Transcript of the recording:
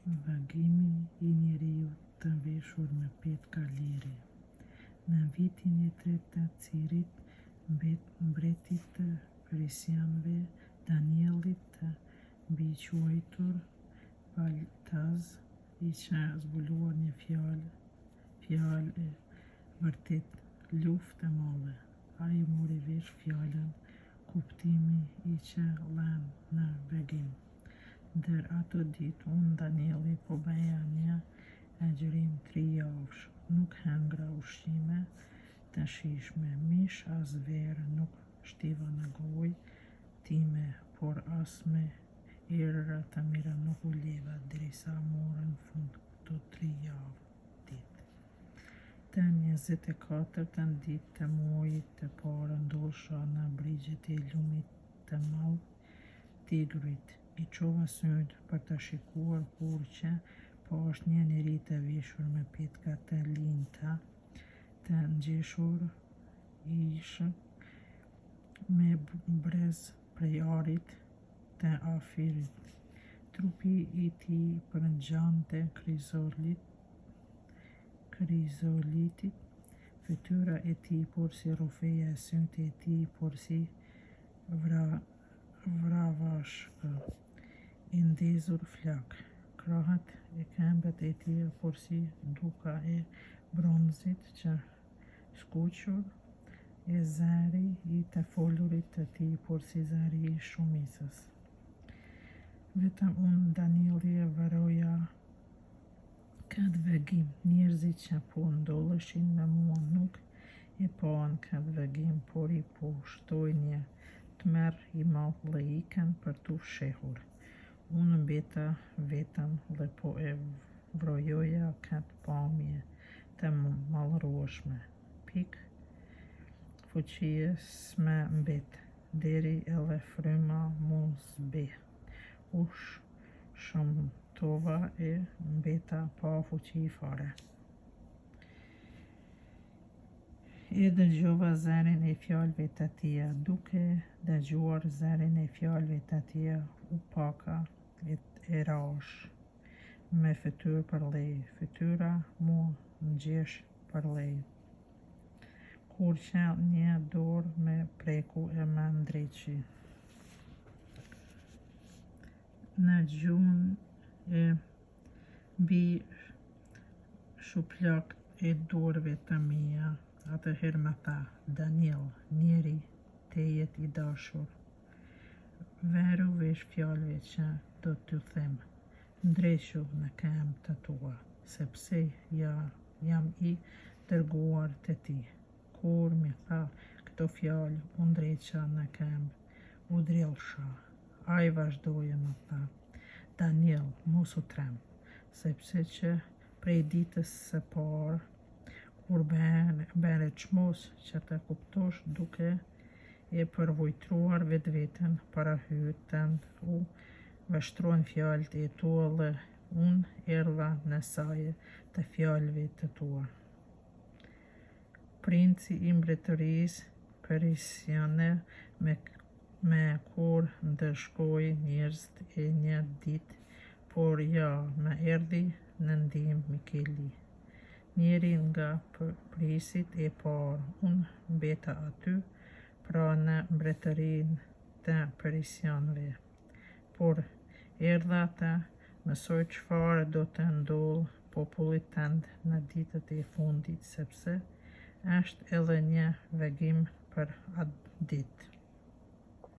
Vagimi I njeriut të veshur me petka liri. Në vitin e 3 të Cirit, mbretit të Persianëve, Danielit të biquajtur Baltaz, I që zbuluar një fjalë e vërtet, luftë e madhe. Ai mori vesh fjalën, kuptimi I që lën në vegim. Dër ato ditë unë Danieli po bëja një agjërim 3 javësh, nuk hangra ushqime të shijshme, mish as verë nuk shtiva në gojë time, por as me erëra të mira nuk u leva, derisa morën fund këto 3 ditë. Të 24 ditë të muajit të parë ndosha në brigjet e lumit të madh Tigrit. I çova syt për të shikuar kur që pash një njeri të veshur me petka të linjta, të ngjeshur ishë me brez prej arit të afirit. Trupi I tij përngjante krizolitit, fytyra e tij por si rrufeja e sytë e tij por si vravashkë I ndezur flak, krahët e këmbët e tij por si duka e bronzit që skuqur, e zari I të folurit të tij por si zari I shumicës. Vetëm unë Danieli e varoja këtë vegim, njerëzit që po ndolleshin me mua nuk e paën këtë vegim, por I po shtoj një tmerr I madh dhe ikën për t'u fshehur. Unë mbeta vetëm dhe po e vrojoja këtë pamje të mallërueshme. Pikë fuqie s'më mbet, deri edhe fryma mu zbe. U shëmtova e mbeta pa fuqi fare. E dëgjova zërin e fjalëve të tia, duke dëgjuar zërin e fjalëve të tia, u paka e rash, me fytyrë përlej, fytyra mu ngjesh përlej, kur që një dorë me preku e më ndreqi. Në gjuhën e mbi shuplakt e dorëve të mia, atëherë më tha, Daniel, njeri tejet I dashur, veru vesh fjalëve që do t'ju them, ndrequ në këmbë të tua, sepse jam I dërguar te ti. Kur mi tha këto fjalë, u ndreqa në këmbë, u drillsha. Ai vazhdoi më tha, Daniel, mos u trem, sepse që prej ditës së parë, kur bere çmos që të kuptosh duke e përvojtruar vetveten para hyrit tënd, u vështruan fjalët e tua dhe unë erdha në saje të fjalëve të tua. Princi I mbretërisë persiane me kur ndëshkoi njerëzit e një ditë, por ja më erdhi në ndihmë Mikeli, njeri nga prisit e parë. Unë mbeta aty, pra në mbretërinë të Persianëve, por erdha të mësoj çfarë do të ndodhë popullit tënd në ditët e fundit, sepse është edhe një vegim për atë ditë.